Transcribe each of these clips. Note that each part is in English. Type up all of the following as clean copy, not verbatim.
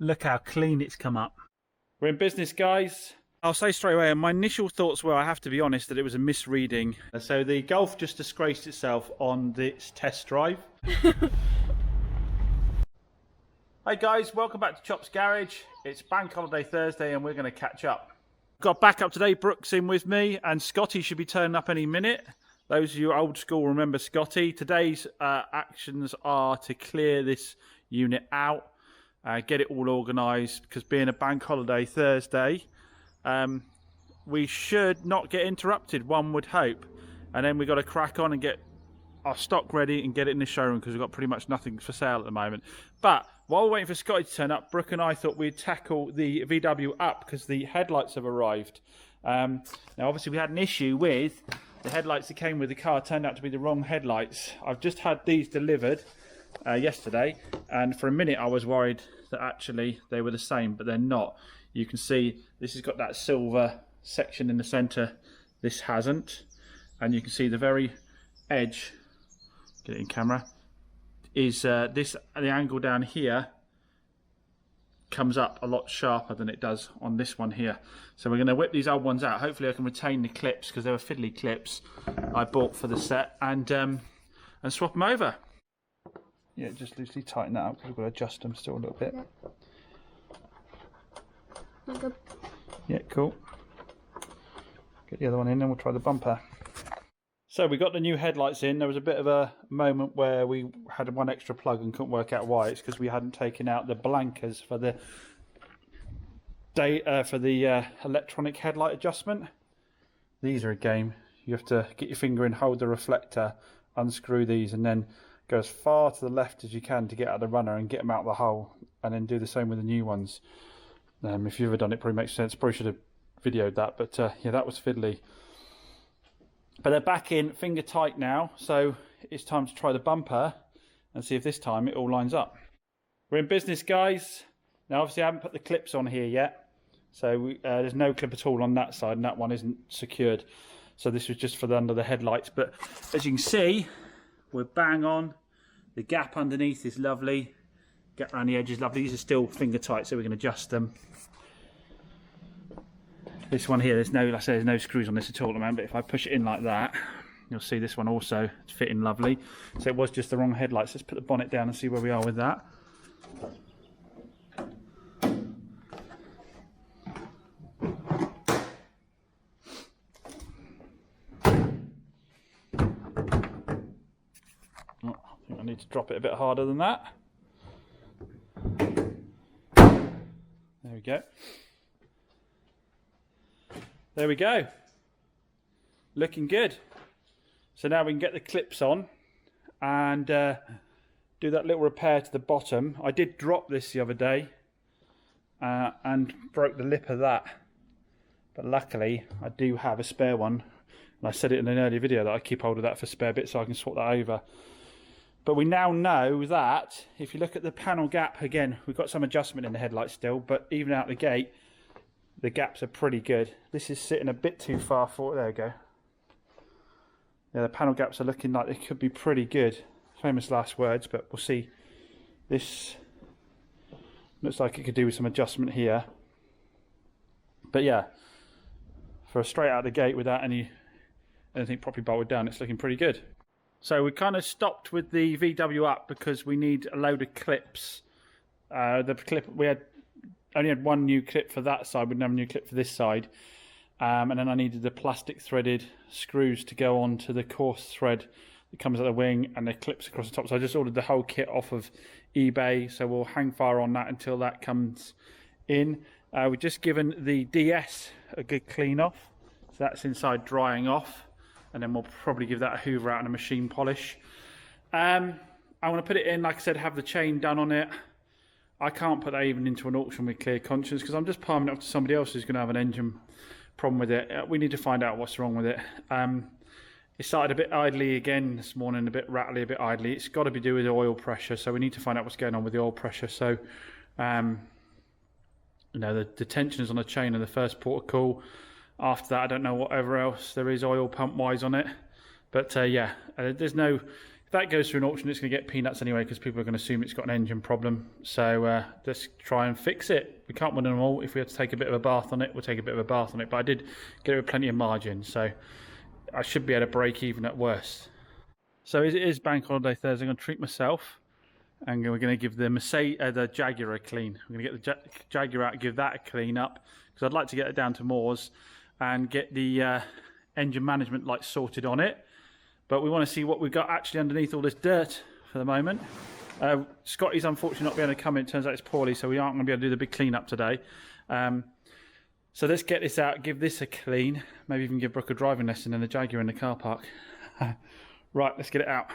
Look how clean it's come up. We're in business, guys. I'll say straight away, my initial thoughts were, I have to be honest, that it was a misreading. So the Golf just disgraced itself on this test drive. Hi guys, welcome back to Chop's Garage. It's Bank Holiday Thursday and we're going to catch up. Got back up today, Brooks in with me, and Scotty should be turning up any minute. Those of you old school remember Scotty. Today's actions are to clear this unit out, get it all organised, because being a Bank Holiday Thursday, we should not get interrupted, one would hope. And then we've got to crack on and get our stock ready and get it in the showroom, because we've got pretty much nothing for sale at the moment. But while we're waiting for Scotty to turn up, Brooke and I thought we'd tackle the VW up because the headlights have arrived. Now obviously we had an issue with the headlights that came with the car, turned out to be the wrong headlights. I've just had these delivered yesterday, and for a minute I was worried that actually they were the same, but they're not. You can see this has got that silver section in the centre, this hasn't, and you can see the very edge, get it in camera, is the angle down here comes up a lot sharper than it does on this one here. So we're going to whip these old ones out. Hopefully I can retain the clips, because they were fiddly clips I bought for the set, and swap them over. Yeah, just loosely tighten that up because we've got to adjust them still a little bit. Yeah, cool. Get the other one in and we'll try the bumper. So we got the new headlights in. There was a bit of a moment where we had one extra plug and couldn't work out why. It's because we hadn't taken out the blankers for the electronic headlight adjustment. These are a game. You have to get your finger in, hold the reflector, unscrew these, and then go as far to the left as you can to get out of the runner and get them out of the hole, and then do the same with the new ones. If you've ever done it, probably makes sense. Probably should have videoed that, but yeah, that was fiddly. But they're back in, finger tight now, so it's time to try the bumper and see if this time it all lines up. We're in business, guys. Now obviously I haven't put the clips on here yet, so there's no clip at all on that side, and that one isn't secured. So this was just for the under the headlights, but as you can see, we're bang on. The gap underneath is lovely. Gap around the edge is lovely. These are still finger tight, so we can adjust them. This one here, there's no, like I say, there's no screws on this at all at the moment, but if I push it in like that, you'll see this one also, it's fitting lovely. So it was just the wrong headlights. Let's put the bonnet down and see where we are with that. Oh, I think I need to drop it a bit harder than that. There we go. There we go. Looking good. So now we can get the clips on and do that little repair to the bottom. I did drop this the other day and broke the lip of that. But luckily I do have a spare one. And I said it in an earlier video that I keep hold of that for spare bits so I can swap that over. But we now know that if you look at the panel gap, again, we've got some adjustment in the headlights still, but even out the gate, the gaps are pretty good. This is sitting a bit too far forward. There we go. Yeah, the panel gaps are looking like they could be pretty good. Famous last words, but we'll see. This looks like it could do with some adjustment here. But yeah, for a straight out of the gate without anything properly bolted down, it's looking pretty good. So we kind of stopped with the VW up because we need a load of clips. The clip we had only had one new clip for that side, we didn't have a new clip for this side. And then I needed the plastic threaded screws to go on to the coarse thread that comes out the wing and the clips across the top. So I just ordered the whole kit off of eBay, so we'll hang fire on that until that comes in. We've just given the DS a good clean off, so that's inside drying off, and then we'll probably give that a hoover out and a machine polish. I want to put it in, like I said, have the chain done on it. I can't put that even into an auction with clear conscience because I'm just palming it off to somebody else who's going to have an engine problem with it. We need to find out what's wrong with it. It started a bit idly again this morning, a bit rattly, a bit idly. It's got to be to do with the oil pressure, so we need to find out what's going on with the oil pressure. So, you know, the tension is on the chain of the first port of call. After that, I don't know whatever else there is oil pump wise on it. But yeah, there's no, that goes through an auction, it's going to get peanuts anyway because people are going to assume it's got an engine problem. So let's try and fix it. We can't win them all. If we have to take a bit of a bath on it, we'll take a bit of a bath on it. But I did get it with plenty of margin, so I should be able to break even at worst. So it is Bank Holiday Thursday. I'm going to treat myself, and we're going to give the Jaguar a clean. I'm going to get the Jaguar out and give that a clean up because I'd like to get it down to Moors and get the engine management light sorted on it. But we want to see what we've got actually underneath all this dirt for the moment. Scotty's unfortunately not being able to come in. It turns out it's poorly, so we aren't going to be able to do the big clean up today. So let's get this out, give this a clean, maybe even give Brooke a driving lesson in the Jaguar in the car park. Right, let's get it out.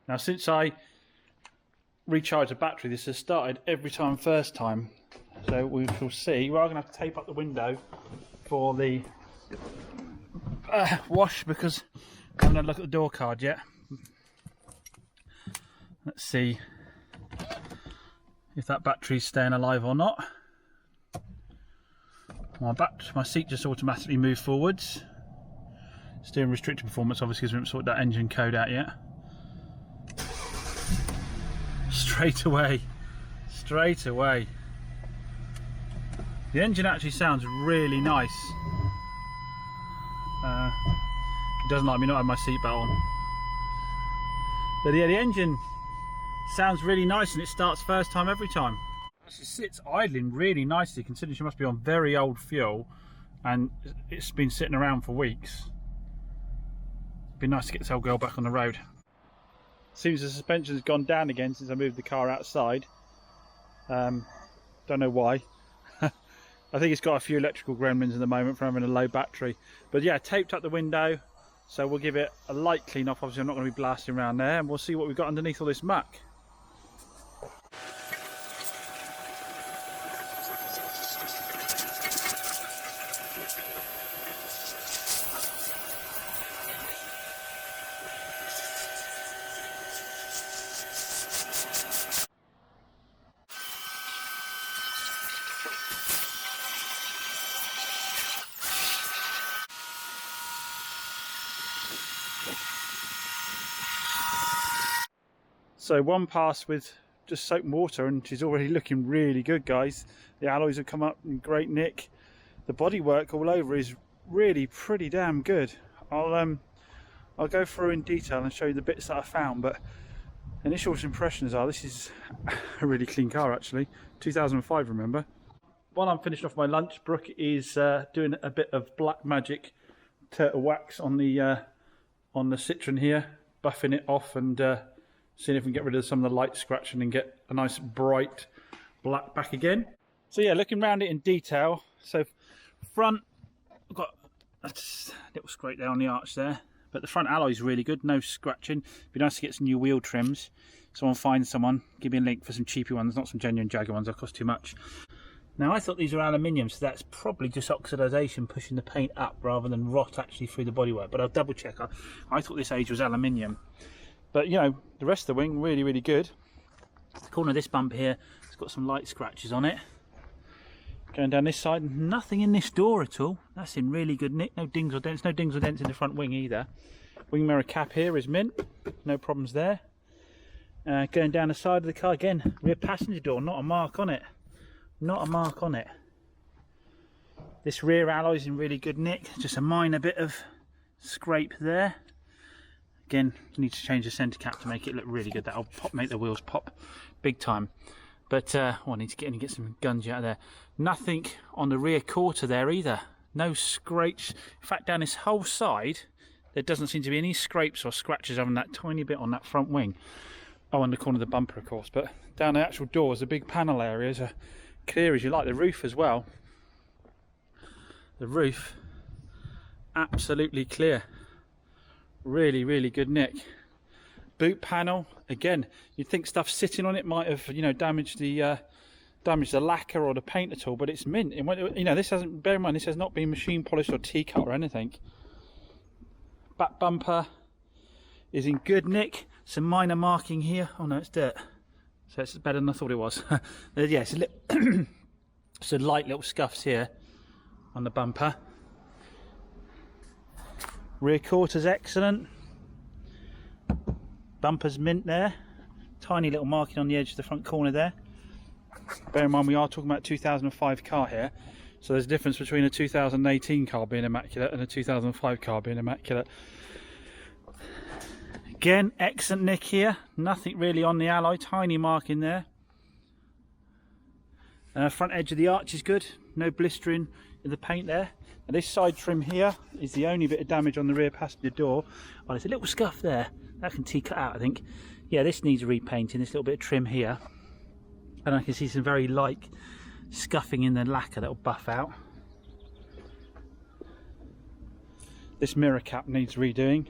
Now, since I recharged the battery, this has started every time first time. So we shall see. We are going to have to tape up the window for the wash because I haven't had a look at the door card yet. Let's see if that battery's staying alive or not. My seat just automatically moved forwards. Steering restricted performance, obviously, because we haven't sorted that engine code out yet. Straight away. The engine actually sounds really nice. It doesn't like me not having my seatbelt on. But yeah, the engine sounds really nice and it starts first time every time. It sits idling really nicely considering she must be on very old fuel and it's been sitting around for weeks. It'd be nice to get this old girl back on the road. Seems the suspension's gone down again since I moved the car outside. Don't know why. I think it's got a few electrical gremlins at the moment from having a low battery. But yeah, taped up the window, so we'll give it a light clean off. Obviously I'm not going to be blasting around there, and we'll see what we've got underneath all this muck. So one pass with just soap and water and she's already looking really good, guys. The alloys have come up in great nick. The bodywork all over is really pretty damn good. I'll go through in detail and show you the bits that I found, but initial impressions are this is a really clean car actually. 2005, remember. While I'm finished off my lunch, Brooke is doing a bit of black magic turtle wax on the Citroen here, buffing it off and seeing if we can get rid of some of the light scratching and get a nice bright black back again. So yeah, looking around it in detail. So front, I've got a little scrape there on the arch there, but the front alloy is really good, no scratching. Be nice to get some new wheel trims. Someone finds someone, give me a link for some cheapy ones, not some genuine Jaguar ones, they'll cost too much. Now I thought these were aluminium, so that's probably just oxidisation pushing the paint up rather than rot actually through the bodywork, but I'll double check. I thought this age was aluminium. But you know, the rest of the wing really, really good. The corner of this bump here, it's got some light scratches on it. Going down this side, nothing in this door at all. That's in really good nick. No dings or dents. No dings or dents in the front wing either. Wing mirror cap here is mint. No problems there. Going down the side of the car again, rear passenger door, not a mark on it. Not a mark on it. This rear alloy is in really good nick. Just a minor bit of scrape there. Again, you need to change the centre cap to make it look really good. That'll make the wheels pop big time. But I need to get in and get some gunge out of there. Nothing on the rear quarter there either. No scrapes. In fact, down this whole side, there doesn't seem to be any scrapes or scratches other than that tiny bit on that front wing. Oh, on the corner of the bumper, of course. But down the actual doors, the big panel areas are clear as you like. The roof as well. The roof, absolutely clear. Really, really good nick. Boot panel, again, you'd think stuff sitting on it might have, you know, damaged the lacquer or the paint at all, but it's mint. You know, this hasn't, bear in mind, this has not been machine polished or T-cut or anything. Back bumper is in good nick. Some minor marking here. Oh no, it's dirt. So it's better than I thought it was. Yeah, it's a little some light little scuffs here on the bumper. Rear quarter's excellent. Bumper's mint there. Tiny little marking on the edge of the front corner there. Bear in mind we are talking about a 2005 car here, so there's a difference between a 2018 car being immaculate and a 2005 car being immaculate. Again, excellent nick here, nothing really on the alloy, tiny mark in there. Front edge of the arch is good, no blistering in the paint there. And this side trim here is the only bit of damage on the rear passenger door. Oh, there's a little scuff there, that can cut out I think. Yeah, this needs repainting, this little bit of trim here. And I can see some very light scuffing in the lacquer that will buff out. This mirror cap needs redoing.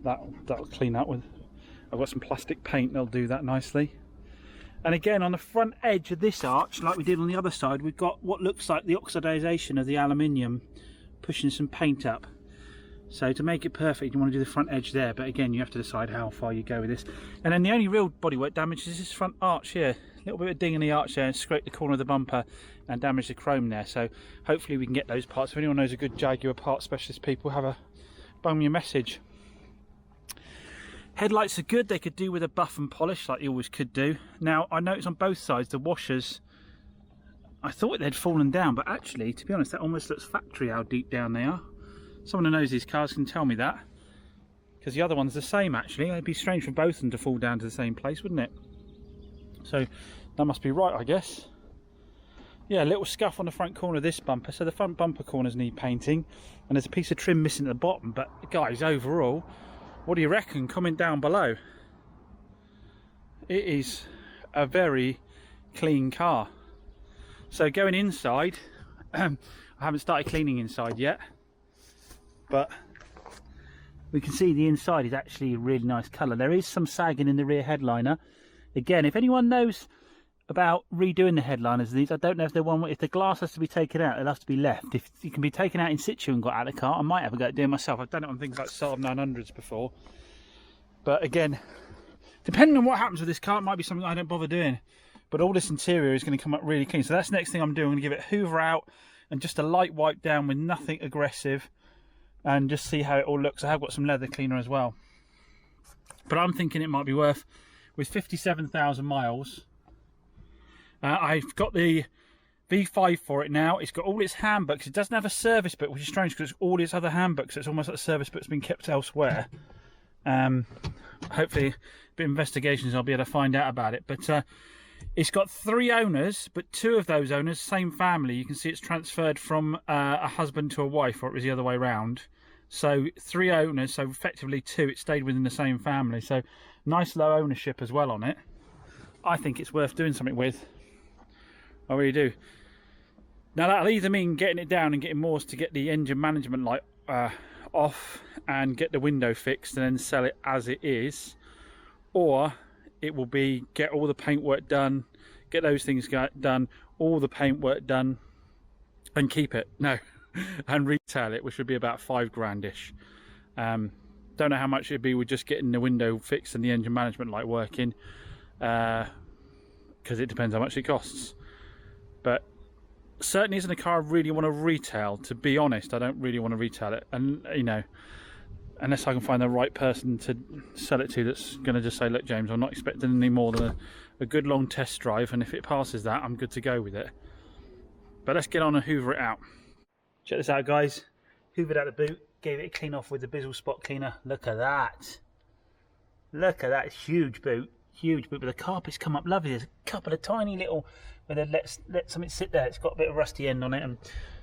That'll clean up with. I've got some plastic paint that'll do that nicely. And again, on the front edge of this arch, like we did on the other side, we've got what looks like the oxidization of the aluminium pushing some paint up. So to make it perfect, you want to do the front edge there, but again, you have to decide how far you go with this. And then the only real bodywork damage is this front arch here. A little bit of ding in the arch there, and scrape the corner of the bumper and damage the chrome there. So hopefully we can get those parts. If anyone knows a good Jaguar part specialist, people have a bung me a message. Headlights are good, they could do with a buff and polish like you always could do. Now I noticed on both sides the washers, I thought they'd fallen down, but actually, to be honest, that almost looks factory how deep down they are. Someone who knows these cars can tell me that, because the other one's the same actually. It'd be strange for both of them to fall down to the same place, wouldn't it? So that must be right, I guess. Yeah, a little scuff on the front corner of this bumper, so the front bumper corners need painting, and there's a piece of trim missing at the bottom. But guys, overall, what do you reckon? Comment down below. It is a very clean car. So going inside, I haven't started cleaning inside yet, but we can see the inside is actually a really nice colour. There is some sagging in the rear headliner. Again, if anyone knows about redoing the headliners of these, I don't know if if the glass has to be taken out, it'll have to be left. If it can be taken out in situ and got out of the car, I might have a go at doing it myself. I've done it on things like Saab 900s before. But again, depending on what happens with this car, it might be something I don't bother doing. But all this interior is going to come up really clean. So that's the next thing I'm doing. I'm going to give it a hoover out and just a light wipe down with nothing aggressive, and just see how it all looks. I have got some leather cleaner as well. But I'm thinking it might be worth, with 57,000 miles, I've got the V5 for it now. It's got all its handbooks. It doesn't have a service book, which is strange because it's all its other handbooks. So it's almost like the service book's been kept elsewhere. Hopefully, a bit of investigations, I'll be able to find out about it. But it's got 3 owners, but 2 of those owners, same family. You can see it's transferred from a husband to a wife, or it was the other way around. So 3 owners, so effectively 2. It stayed within the same family. So nice low ownership as well on it. I think it's worth doing something with. I really do. Now that'll either mean getting it down and getting Moores to get the engine management light off and get the window fixed and then sell it as it is, or it will be get all the paintwork done, get those things done, all the paintwork done, and keep it. No, and retail it, which would be about 5 grand-ish. Don't know how much it'd be with just getting the window fixed and the engine management light working, because it depends how much it costs. But certainly isn't a car I really want to retail, to be honest. I don't really want to retail it, and you know, unless I can find the right person to sell it to that's going to just say, look James, I'm not expecting any more than a good long test drive, and if it passes that, I'm good to go with it. But let's get on and hoover it out. Check this out guys, hoovered out the boot, gave it a clean off with the Bizzle spot cleaner. Look at that, look at that, huge boot, but the carpet's come up lovely. There's a couple of tiny little, where they let something sit there, it's got a bit of rusty end on it, and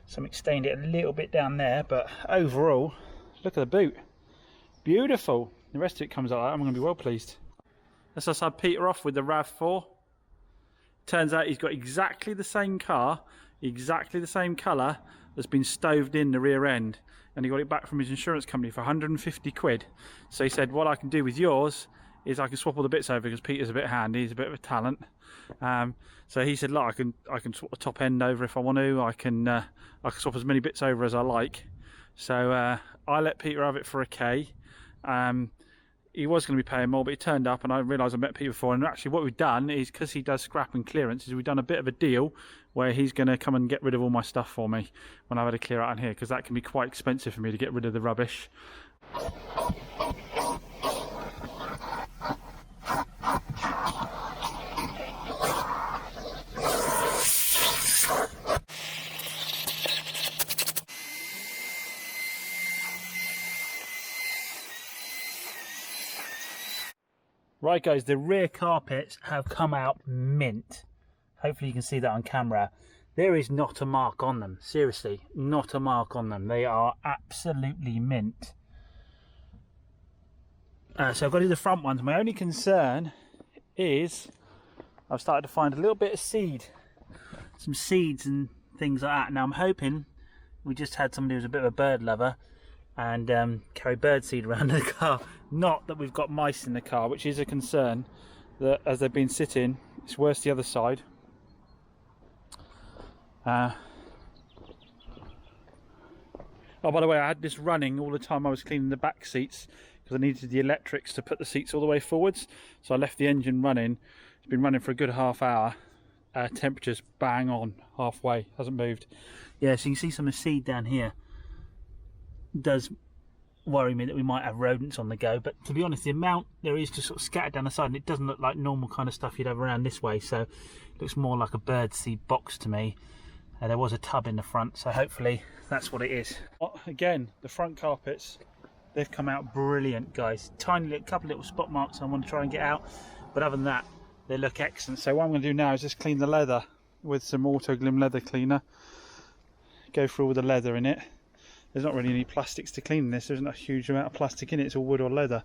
something stained it a little bit down there, but overall, look at the boot, beautiful. The rest of it comes out like that. I'm going to be well pleased. Let's just have Peter off with the RAV4. Turns out he's got exactly the same car, exactly the same colour, that's been stoved in the rear end, and he got it back from his insurance company for 150 quid. So he said, what I can do with yours is I can swap all the bits over, because Peter's a bit handy, he's a bit of a talent. So he said, look, I can swap the top end over if I want to. I can swap as many bits over as I like. So I let Peter have it for a K. He was going to be paying more, but he turned up, and I realised I met Peter before. And actually, what we've done is, because he does scrap and clearance, is we've done a bit of a deal where he's going to come and get rid of all my stuff for me when I've had to clear out in here, because that can be quite expensive for me to get rid of the rubbish. Right guys, the rear carpets have come out mint. Hopefully you can see that on camera. There is not a mark on them, seriously, not a mark on them. They are absolutely mint. So I've got to do the front ones. My only concern is I've started to find a little bit of seed, some seeds and things like that. Now I'm hoping, we just had somebody who's a bit of a bird lover and carry bird seed around in the car. Not that we've got mice in the car, which is a concern, that as they've been sitting, it's worse the other side. Oh, by the way, I had this running all the time I was cleaning the back seats because I needed the electrics to put the seats all the way forwards. So I left the engine running. It's been running for a good half hour. Temperature's bang on, halfway, hasn't moved. Yeah, so you can see some of the seed down here. It does worry me that we might have rodents on the go, but to be honest, the amount there is just sort of scattered down the side, and it doesn't look like normal kind of stuff you'd have around this way, so it looks more like a bird seed box to me. There was a tub in the front, so hopefully that's what it is. Again, the front carpets, they've come out brilliant, guys. Tiny little, couple little spot marks I want to try and get out, but other than that, they look excellent. So what I'm going to do now is just clean the leather with some Auto Glim leather cleaner. Go through all the leather in it. There's not really any plastics to clean in this. There's not a huge amount of plastic in it. It's all wood or leather.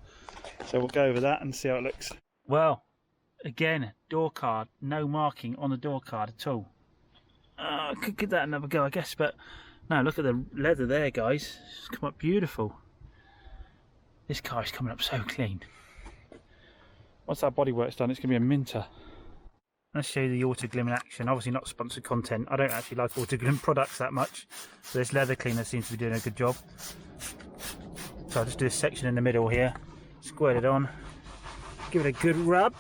So we'll go over that and see how it looks. Well, again, door card. No marking on the door card at all. I could give that another go, I guess, but no, look at the leather there, guys. It's come up beautiful. This car is coming up so clean. Once that bodywork's done, it's going to be a minter. Let's show you the Auto Glim in action. Obviously not sponsored content. I don't actually like Auto Glim products that much, so this leather cleaner seems to be doing a good job. So I'll just do this section in the middle here, squirt it on, give it a good rub.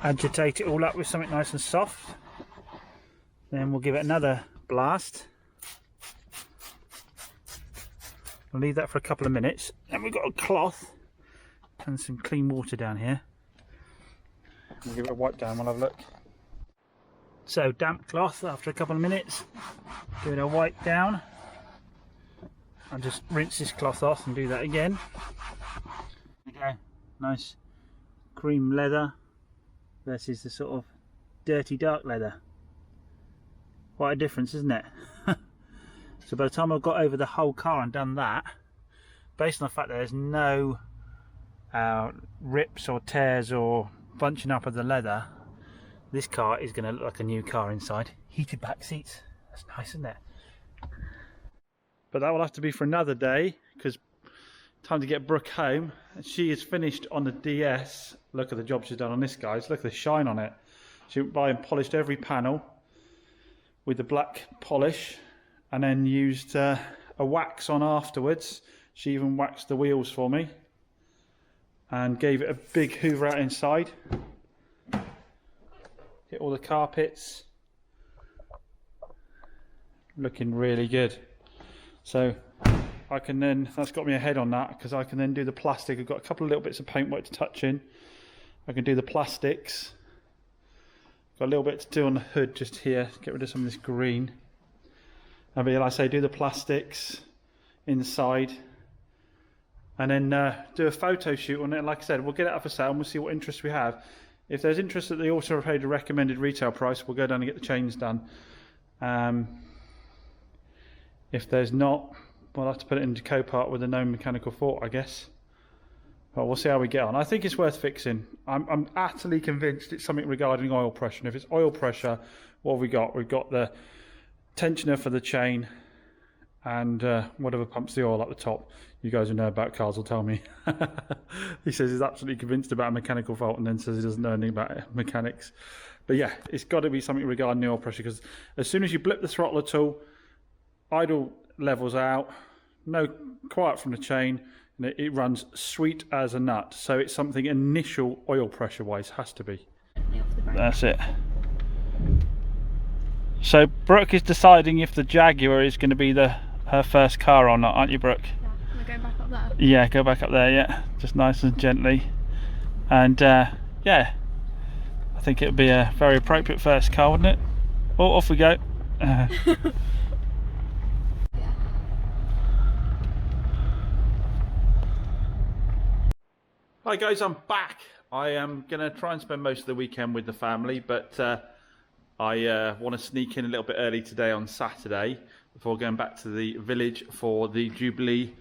Agitate it all up with something nice and soft. Then we'll give it another blast. We'll leave that for a couple of minutes. Then we've got a cloth and some clean water down here. We'll give it a wipe down, we'll have a look. So damp cloth after a couple of minutes. Give it a wipe down. I'll just rinse this cloth off and do that again. Okay, nice cream leather versus the sort of dirty dark leather. Quite a difference, isn't it? So by the time I've got over the whole car and done that, based on the fact that there's no rips or tears or bunching up of the leather, this car is going to look like a new car inside. Heated back seats, that's nice, isn't it? But that will have to be for another day, because time to get Brooke home. She is finished on the DS. Look at the job she's done on this, guys. Look at the shine on it. She went by and polished every panel with the black polish, and then used a wax on afterwards. She even waxed the wheels for me and gave it a big hoover out inside. Get all the carpets looking really good. So I can then, that's got me ahead on that, because I can then do the plastic. I've got a couple of little bits of paintwork to touch in. I can do the plastics. Got a little bit to do on the hood just here, get rid of some of this green. But like I say, do the plastics inside, and then do a photo shoot on it. Like I said, we'll get it up for sale and we'll see what interest we have. If there's interest at the auto paid a recommended retail price, we'll go down and get the chains done. If there's not, we'll have to put it into Copart with a known mechanical fault, I guess. But we'll see how we get on. I think it's worth fixing. I'm utterly convinced it's something regarding oil pressure. And if it's oil pressure, what have we got? We've got the tensioner for the chain and whatever pumps the oil up the top. You guys who know about cars will tell me. He says he's absolutely convinced about a mechanical fault and then says he doesn't know anything about mechanics. But yeah, it's got to be something regarding the oil pressure, because as soon as you blip the throttle at all, idle levels out, no quiet from the chain, and it runs sweet as a nut. So it's something initial oil pressure wise has to be. That's it. So Brooke is deciding if the Jaguar is going to be her first car or not, aren't you, Brooke? Yeah, we're going back up there. Yeah, go back up there, yeah. Just nice and gently. And yeah, I think it would be a very appropriate first car, wouldn't it? Oh, off we go. Hi guys, I'm back. I am going to try and spend most of the weekend with the family, but I want to sneak in a little bit early today on Saturday before going back to the village for the Jubilee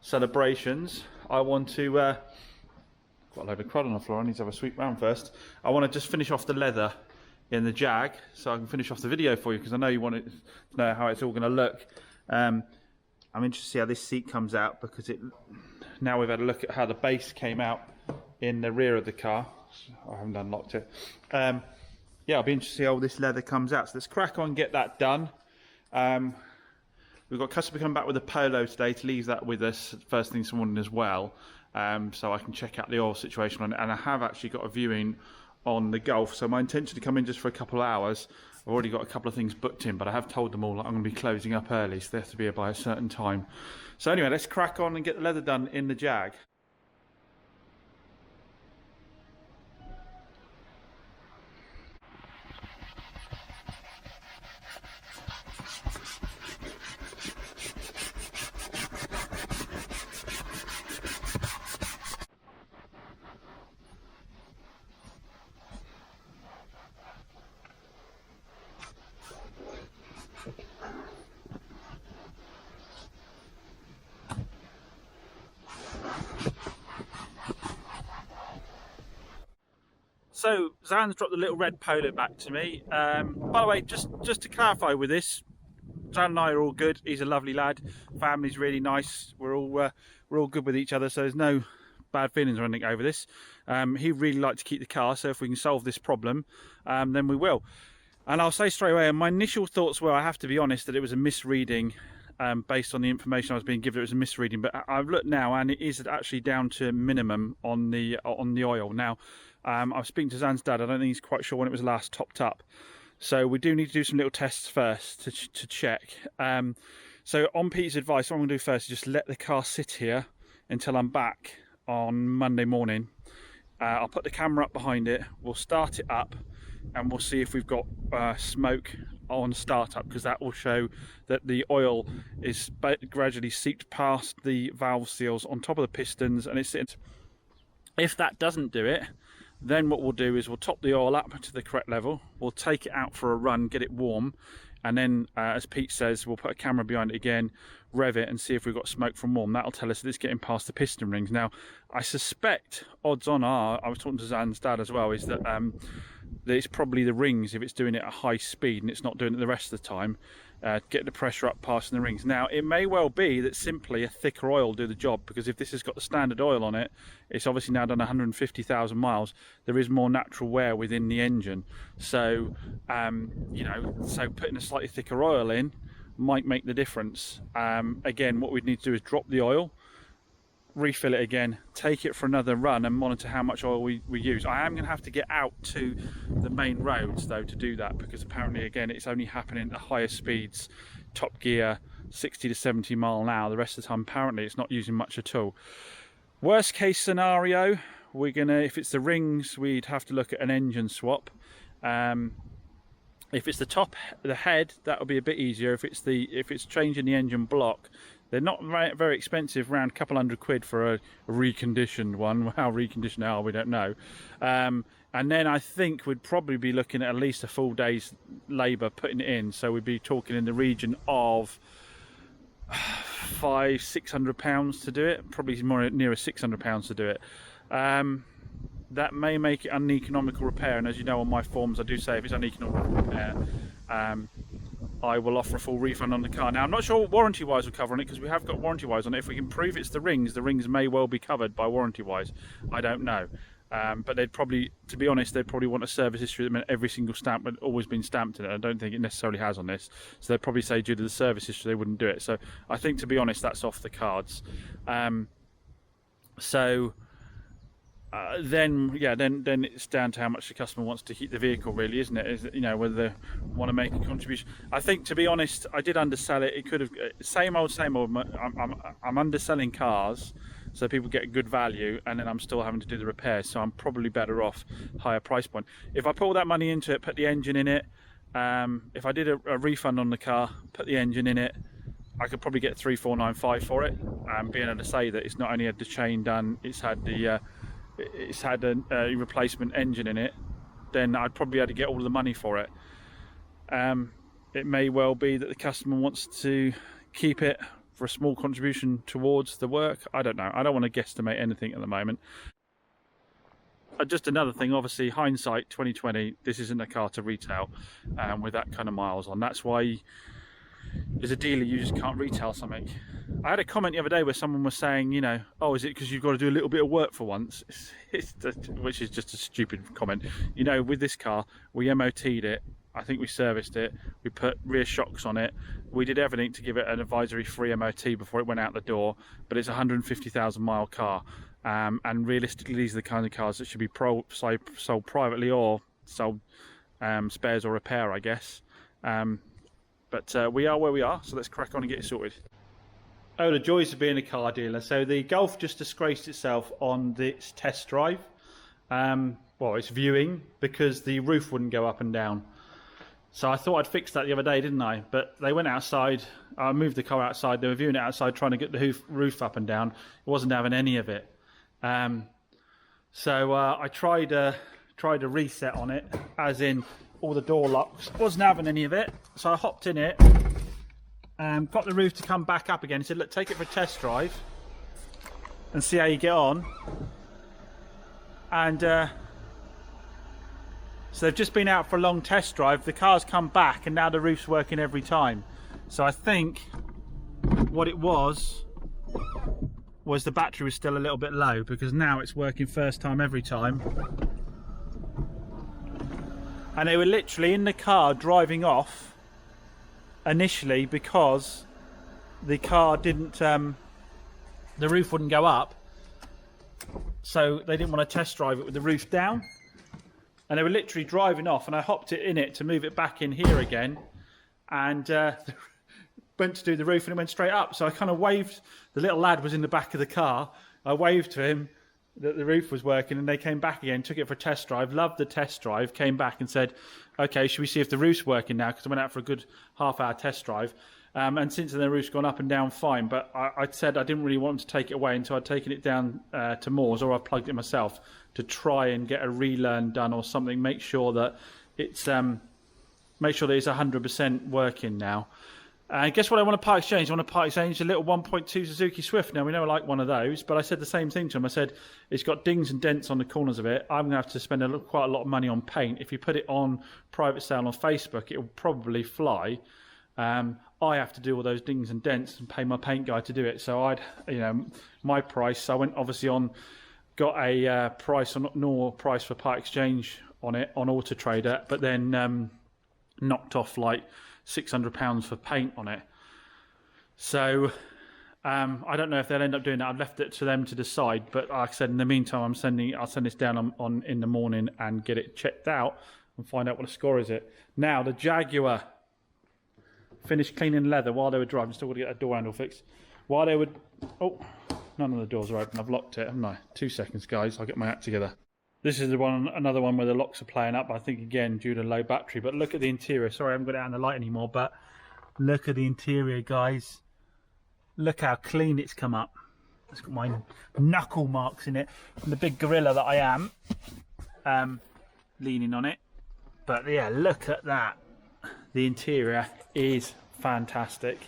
celebrations. I want to... got a load of crud on the floor, I need to have a sweep round first. I want to just finish off the leather in the Jag so I can finish off the video for you, because I know you want to know how it's all going to look. I'm interested to see how this seat comes out, because now we've had a look at how the base came out in the rear of the car. I haven't unlocked it. Yeah, I'll be interested to see how this leather comes out. So let's crack on and get that done. We've got a customer coming back with a Polo today to leave that with us first thing this morning as well. So I can check out the oil situation on it. And I have actually got a viewing on the Golf. So my intention to come in just for a couple of hours. I've already got a couple of things booked in, but I have told them all that I'm going to be closing up early, so they have to be here by a certain time. So anyway, let's crack on and get the leather done in the Jag. So Zan's dropped the little red Polo back to me. By the way, just to clarify with this, Zan and I are all good. He's a lovely lad. Family's really nice. We're all good with each other, so there's no bad feelings or anything over this. He'd really like to keep the car, so if we can solve this problem, then we will. And I'll say straight away, my initial thoughts were, I have to be honest, that it was a misreading. Based on the information I was being given, it was a misreading. But I've looked now, and it is actually down to minimum on the oil. Now, I was speaking to Zan's dad. I don't think he's quite sure when it was last topped up. So we do need to do some little tests first to check. So on Pete's advice, what I'm going to do first is just let the car sit here until I'm back on Monday morning. I'll put the camera up behind it. We'll start it up, and we'll see if we've got smoke on startup, because that will show that the oil is gradually seeped past the valve seals on top of the pistons, and it's. If that doesn't do it, then what we'll do is we'll top the oil up to the correct level, we'll take it out for a run, get it warm, and then as Pete says, we'll put a camera behind it again, rev it, and see if we've got smoke from warm. That'll tell us that it's getting past the piston rings. Now I suspect odds on are, I was talking to Zan's dad as well, is that it's probably the rings, if it's doing it at high speed and it's not doing it the rest of the time, get the pressure up passing the rings. Now it may well be that simply a thicker oil will do the job, because if this has got the standard oil on it, it's obviously now done 150,000 miles, there is more natural wear within the engine. So you know, so putting a slightly thicker oil in might make the difference. Again, what we'd need to do is drop the oil, refill it again, take it for another run, and monitor how much oil we use. I am going to have to get out to the main roads though to do that, because apparently again it's only happening at higher speeds, top gear 60 to 70 mile an hour. The rest of the time apparently it's not using much at all. Worst case scenario, we're gonna, if it's the rings, we'd have to look at an engine swap. If it's the head, that'll be a bit easier. If it's changing the engine block, they're not very expensive, around a couple £100 for a reconditioned one. How reconditioned they are, we don't know. And then I think we'd probably be looking at least a full day's labour putting it in. So we'd be talking in the region of £500–600 to do it. Probably more nearer £600 to do it. That may make it uneconomical repair, and as you know on my forms I do say if it's uneconomical repair, I will offer a full refund on the car. Now I'm not sure what warranty wise will cover on it, because we have got warranty wise on it. If we can prove it's the rings may well be covered by warranty wise. I don't know. But they'd probably, to be honest, they'd probably want a service history that meant every single stamp had always been stamped in it. I don't think it necessarily has on this. So they'd probably say due to the service history they wouldn't do it. So I think, to be honest, that's off the cards. Then it's down to how much the customer wants to keep the vehicle, really, isn't it? Is, you know, whether they want to make a contribution. I think, to be honest, I did undersell it. It could have same old. I'm underselling cars so people get a good value, and then I'm still having to do the repairs, so I'm probably better off higher price point. If I put all that money into it, put the engine in it, if I did a refund on the car, put the engine in it, I could probably get 3,495 for it. Being able to say that it's not only had the chain done, it's had a replacement engine in it, then I'd probably have to get all the money for it. It may well be that the customer wants to keep it for a small contribution towards the work. I don't know. I don't want to guesstimate anything at the moment. Just another thing, obviously, hindsight 2020, this isn't a car to retail with that kind of miles on. That's why as a dealer you just can't retail something. I had a comment the other day where someone was saying, you know, oh, is it because you've got to do a little bit of work for once? Which is just a stupid comment. You know, with this car, we MOT'd it, I think we serviced it, we put rear shocks on it, we did everything to give it an advisory free MOT before it went out the door, but it's a 150,000 mile car, and realistically these are the kind of cars that should be sold privately or sold spares or repair, I guess. But we are where we are, so let's crack on and get it sorted. Oh, the joys of being a car dealer. So the Golf just disgraced itself on its test drive. Well, it's viewing, because the roof wouldn't go up and down. So I thought I'd fix that the other day, didn't I? But they went outside, I moved the car outside, they were viewing it outside trying to get the roof up and down. It wasn't having any of it. So I tried a reset on it, as in all the door locks, wasn't having any of it. So I hopped in it, got the roof to come back up again. He said, look, take it for a test drive and see how you get on. And so they've just been out for a long test drive. The car's come back and now the roof's working every time. So I think what it was the battery was still a little bit low, because now it's working first time every time. And they were literally in the car driving off initially because the car didn't, the roof wouldn't go up. So they didn't want to test drive it with the roof down. And they were literally driving off, and I hopped it in it to move it back in here again, and went to do the roof and it went straight up. So I kind of waved, the little lad was in the back of the car, I waved to him that the roof was working, and they came back again, took it for a test drive, loved the test drive, came back and said, okay, should we see if the roof's working now, because I went out for a good half-hour test drive. And since then the roof's gone up and down fine, but I said I didn't really want to take it away until I'd taken it down to Moore's, or I plugged it myself to try and get a relearn done or something, make sure that it's 100% working now. Guess what I want to part exchange? I want to part exchange a little 1.2 Suzuki Swift. Now, we never like one of those, but I said the same thing to him. I said, it's got dings and dents on the corners of it. I'm going to have to spend quite a lot of money on paint. If you put it on private sale on Facebook, it will probably fly. I have to do all those dings and dents and pay my paint guy to do it. So my price, I went obviously on, got a normal price for part exchange on it on Auto Trader, but then knocked off like £600 for paint on it. So I don't know if they'll end up doing that. I've left it to them to decide, but like I said, in the meantime, I'll send this down on in the morning and get it checked out and find out what the score is. Now the Jaguar finished cleaning leather while they were driving. Still got to get a door handle fixed. While they were, oh, none of the doors are open. I've locked it, haven't I? 2 seconds, guys. I'll get my act together. This is another one where the locks are playing up, I think, again, due to low battery. But look at the interior. Sorry, I haven't got it out in the light anymore, but look at the interior, guys. Look how clean it's come up. It's got my knuckle marks in it from the big gorilla that I am, leaning on it. But yeah, look at that. The interior is fantastic.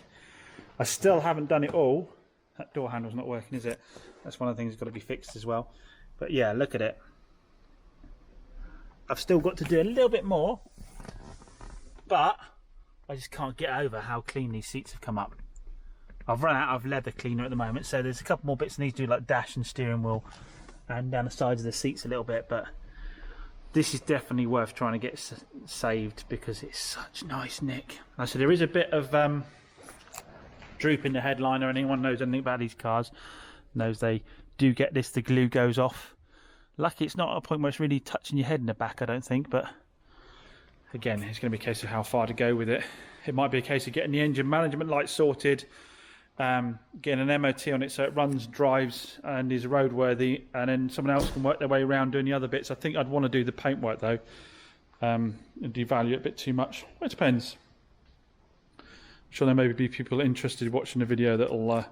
I still haven't done it all. That door handle's not working, is it? That's one of the things that's got to be fixed as well. But yeah, look at it. I've still got to do a little bit more, but I just can't get over how clean these seats have come up. I've run out of leather cleaner at the moment, so there's a couple more bits I need to do, like dash and steering wheel and down the sides of the seats a little bit, but this is definitely worth trying to get saved because it's such nice nick. So there is a bit of droop in the headliner. Anyone knows anything about these cars knows they do get this, the glue goes off. Lucky it's not at a point where it's really touching your head in the back, I don't think, but again, it's going to be a case of how far to go with it. It might be a case of getting the engine management light sorted, getting an MOT on it so it runs, drives and is roadworthy, and then someone else can work their way around doing the other bits. I think I'd want to do the paintwork though, and devalue it a bit too much. Well, it depends. I'm sure there may be people interested in watching the video that'll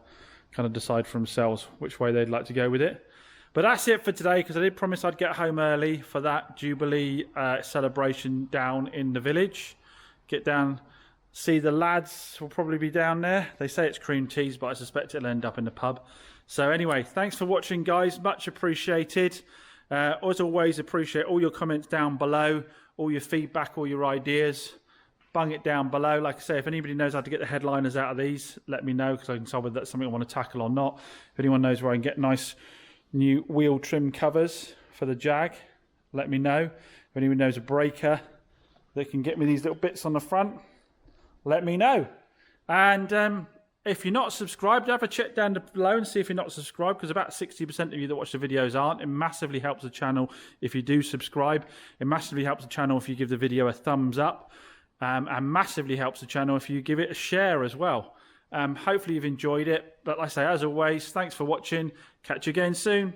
kind of decide for themselves which way they'd like to go with it. But that's it for today, because I did promise I'd get home early for that Jubilee celebration down in the village. Get down, see the lads will probably be down there. They say it's cream teas, but I suspect it'll end up in the pub. So anyway, thanks for watching, guys. Much appreciated. As always, appreciate all your comments down below, all your feedback, all your ideas. Bung it down below. Like I say, if anybody knows how to get the headliners out of these, let me know, because I can decide whether that's something I want to tackle or not. If anyone knows where I can get nice new wheel trim covers for the Jag, let me know. If anyone knows a breaker that can get me these little bits on the front, let me know. And if you're not subscribed, have a check down below and see if you're not subscribed, because about 60% of you that watch the videos aren't. It massively helps the channel if you do subscribe. It massively helps the channel if you give the video a thumbs up, and massively helps the channel if you give it a share as well. Hopefully you've enjoyed it. But like I say, as always, thanks for watching. Catch you again soon.